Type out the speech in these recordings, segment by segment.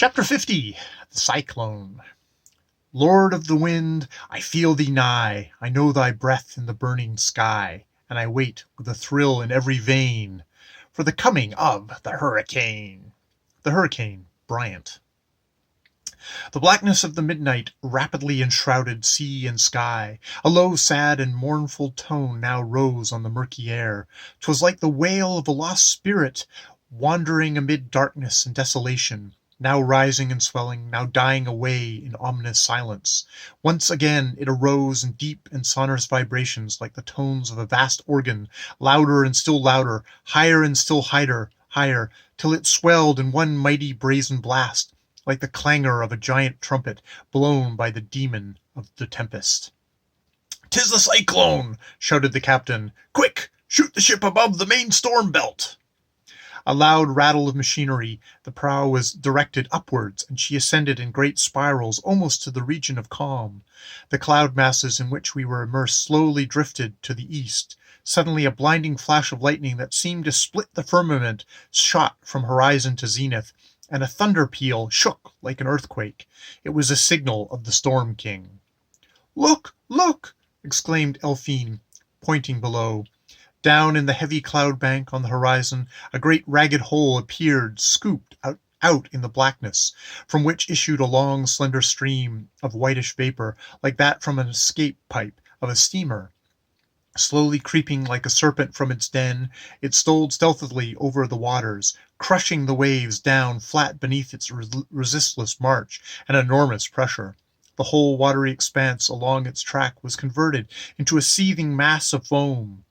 Chapter 50. The Cyclone. Lord of the wind, I feel thee nigh, I know thy breath in the burning sky, and I wait with a thrill in every vein for the coming of the hurricane. The Hurricane, Bryant. The blackness of the midnight rapidly enshrouded sea and sky. A low, sad, and mournful tone now rose on the murky air. 'Twas like the wail of a lost spirit wandering amid darkness and desolation, now rising and swelling, now dying away in ominous silence. Once again it arose in deep and sonorous vibrations like the tones of a vast organ, louder and still louder, higher and still higher, till it swelled in one mighty brazen blast, like the clangor of a giant trumpet blown by the demon of the tempest. "'Tis the Cyclone!" shouted the captain. "Quick! Shoot the ship above the main storm belt!" A loud rattle of machinery. The prow was directed upwards, and she ascended in great spirals almost to the region of calm. The cloud masses in which we were immersed slowly drifted to the east. Suddenly a blinding flash of lightning that seemed to split the firmament shot from horizon to zenith, and a thunder peal shook like an earthquake. It was a signal of the Storm King. "Look! Look!" exclaimed Elphine, pointing below. Down in the heavy cloud bank on the horizon, a great ragged hole appeared, scooped out in the blackness, from which issued a long, slender stream of whitish vapor, like that from an escape pipe of a steamer. Slowly creeping like a serpent from its den, it stole stealthily over the waters, crushing the waves down flat beneath its resistless march and enormous pressure. The whole watery expanse along its track was converted into a seething mass of foam.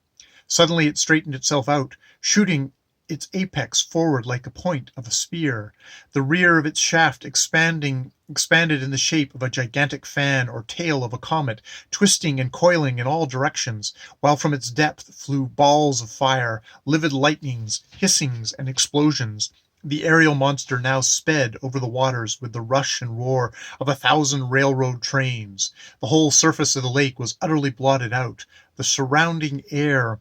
Suddenly it straightened itself out, shooting its apex forward like the point of a spear. The rear of its shaft expanded in the shape of a gigantic fan or tail of a comet, twisting and coiling in all directions, while from its depth flew balls of fire, livid lightnings, hissings, and explosions. The aerial monster now sped over the waters with the rush and roar of 1,000 railroad trains. The whole surface of the lake was utterly blotted out. The surrounding air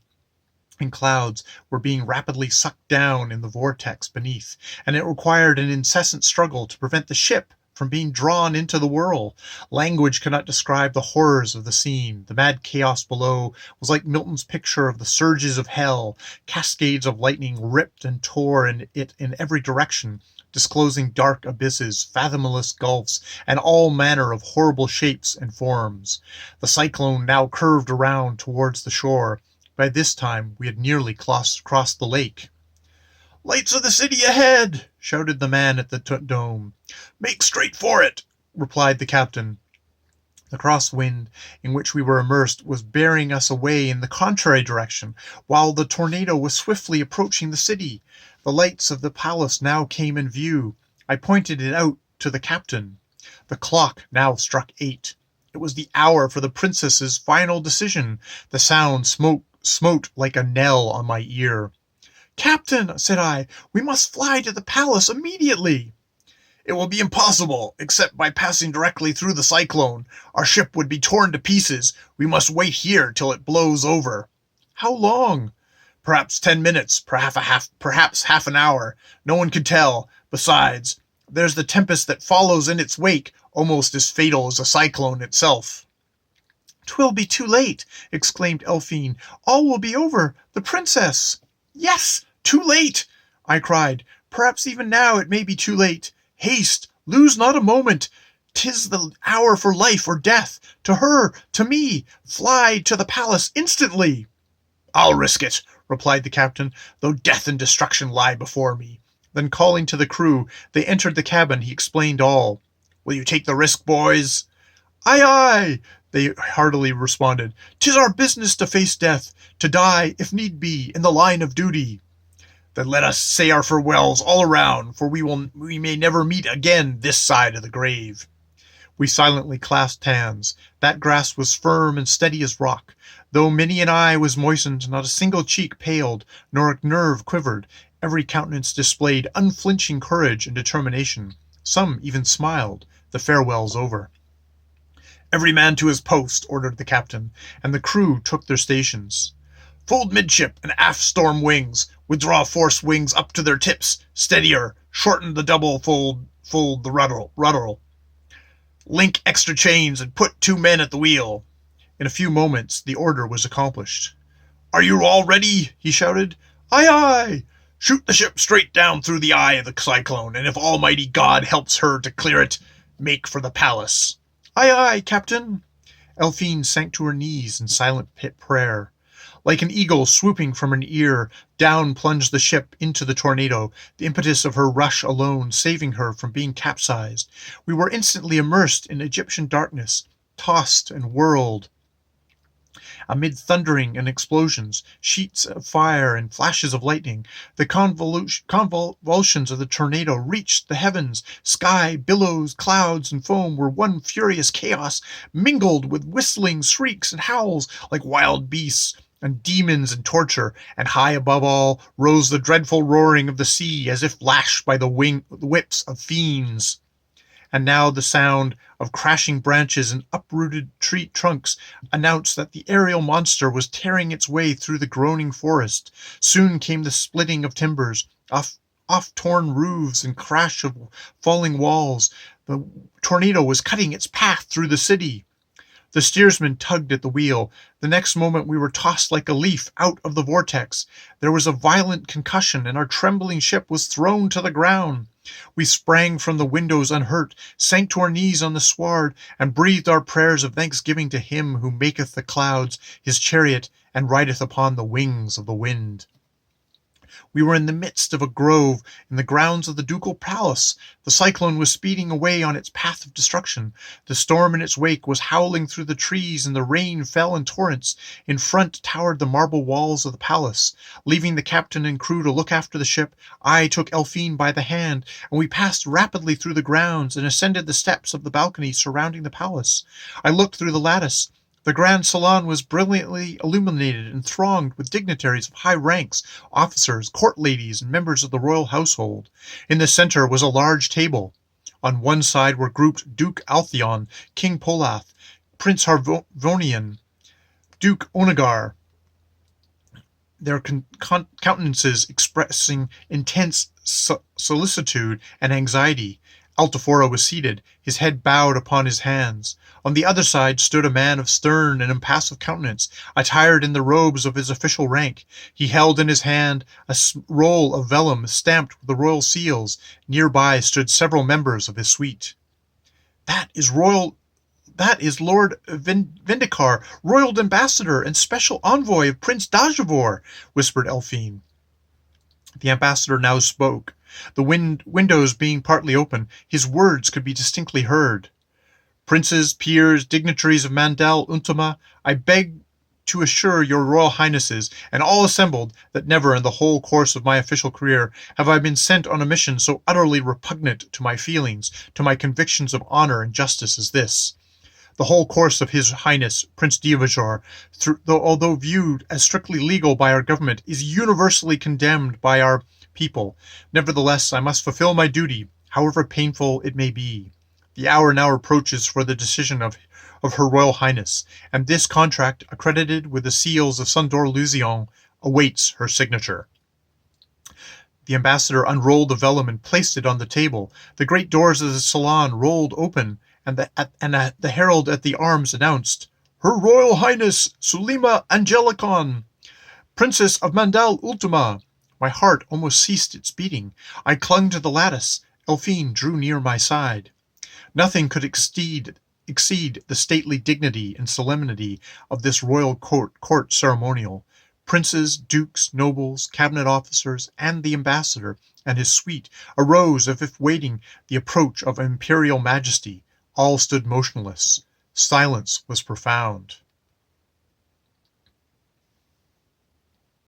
and clouds were being rapidly sucked down in the vortex beneath, and it required an incessant struggle to prevent the ship from being drawn into the whirl. Language cannot describe the horrors of the scene. The mad chaos below was like Milton's picture of the surges of hell. Cascades of lightning ripped and tore it in every direction, disclosing dark abysses, fathomless gulfs, and all manner of horrible shapes and forms. The cyclone now curved around towards the shore. By this time we had nearly crossed the lake. "Lights of the city ahead!" shouted the man at the dome. "Make straight for it!" replied the captain. The crosswind in which we were immersed was bearing us away in the contrary direction, while the tornado was swiftly approaching the city. The lights of the palace now came in view. I pointed it out to the captain. The clock now struck 8. It was the hour for the princess's final decision. The sound smote like a knell on my ear. "Captain," said I, "we must fly to the palace immediately." "It will be impossible, except by passing directly through the cyclone. Our ship would be torn to pieces. We must wait here till it blows over." "How long?" "Perhaps 10 minutes, perhaps half an hour. No one can tell. Besides, there's the tempest that follows in its wake, almost as fatal as a cyclone itself." "'Twill be too late," exclaimed Elphine. "All will be over. The princess—" "Yes, too late!" I cried. "Perhaps even now it may be too late. Haste! Lose not a moment! 'Tis the hour for life or death. To her, to me! Fly to the palace instantly!" "I'll risk it," replied the captain, "though death and destruction lie before me." Then calling to the crew, they entered the cabin. He explained all. "Will you take the risk, boys?" "Aye, aye!" they heartily responded. "'Tis our business to face death, to die, if need be, in the line of duty." "Then let us say our farewells all around, for we may never meet again this side of the grave." We silently clasped hands. That grasp was firm and steady as rock. Though many an eye was moistened, not a single cheek paled, nor a nerve quivered. Every countenance displayed unflinching courage and determination. Some even smiled. The farewells over. "Every man to his post," ordered the captain, and the crew took their stations. "Fold midship and aft storm wings. Withdraw force wings up to their tips. Steadier. Shorten the double fold full the rudder. Link extra chains and put 2 men at the wheel. In a few moments the order was accomplished. Are you all ready? He shouted. Aye, aye! Shoot the ship straight down through the eye of the Cyclone, and if Almighty God helps her to clear it, make for the palace. Aye, aye, Captain. Elphine sank to her knees in silent prayer. Like an eagle swooping from an ear, down plunged the ship into the tornado, the impetus of her rush alone saving her from being capsized. We were instantly immersed in Egyptian darkness, tossed and whirled amid thundering and explosions, sheets of fire and flashes of lightning. The convulsions of the tornado reached the heavens. Sky, billows, clouds, and foam were one furious chaos, mingled with whistling shrieks and howls like wild beasts and demons in torture, and high above all rose the dreadful roaring of the sea as if lashed by the whips of fiends. And now the sound of crashing branches and uprooted tree trunks announced that the aerial monster was tearing its way through the groaning forest. Soon came the splitting of timbers, off torn roofs and crash of falling walls. The tornado was cutting its path through the city. The steersman tugged at the wheel. The next moment we were tossed like a leaf out of the vortex. There was a violent concussion, and our trembling ship was thrown to the ground. We sprang from the windows unhurt, sank to our knees on the sward, and breathed our prayers of thanksgiving to him who maketh the clouds his chariot and rideth upon the wings of the wind. We were in the midst of a grove in the grounds of the ducal palace. The cyclone was speeding away on its path of destruction. The storm in its wake was howling through the trees, and the rain fell in torrents. In front towered the marble walls of the palace. Leaving the captain and crew to look after the ship, I took Elphine by the hand, and we passed rapidly through the grounds and ascended the steps of the balcony surrounding the palace. I looked through the lattice. The grand salon was brilliantly illuminated and thronged with dignitaries of high ranks, officers, court ladies, and members of the royal household. In the center was a large table. On one side were grouped Duke Altheon, King Polath, Prince Harvonian, Duke Onagar, their countenances expressing intense solicitude and anxiety. Altafora was seated, his head bowed upon his hands. On the other side stood a man of stern and impassive countenance, attired in the robes of his official rank. He held in his hand a roll of vellum stamped with the royal seals. Nearby stood several members of his suite. That is Lord Vindicar, royal ambassador and special envoy of Prince Dajavor, whispered Elphine. The ambassador now spoke. The windows being partly open, his words could be distinctly heard. Princes, peers, dignitaries of Mandal Untama, I beg to assure your royal highnesses and all assembled that never in the whole course of my official career have I been sent on a mission so utterly repugnant to my feelings, to my convictions of honor and justice as this. The whole course of His Highness Prince Diavajor, although viewed as strictly legal by our government, is universally condemned by our people. Nevertheless, I must fulfill my duty, however painful it may be. The hour now approaches for the decision of Her Royal Highness, and this contract, accredited with the seals of Sandor Luzion, awaits her signature. The ambassador unrolled the vellum and placed it on the table. The great doors of the salon rolled open, and the herald at the arms announced, Her Royal Highness Sulima Angelicon, Princess of Mandal Ultima. My heart almost ceased its beating. I clung to the lattice. Elphine drew near my side. Nothing could exceed the stately dignity and solemnity of this royal court ceremonial. Princes, dukes, nobles, cabinet officers, and the ambassador and his suite arose as if waiting the approach of imperial majesty. All stood motionless. Silence was profound.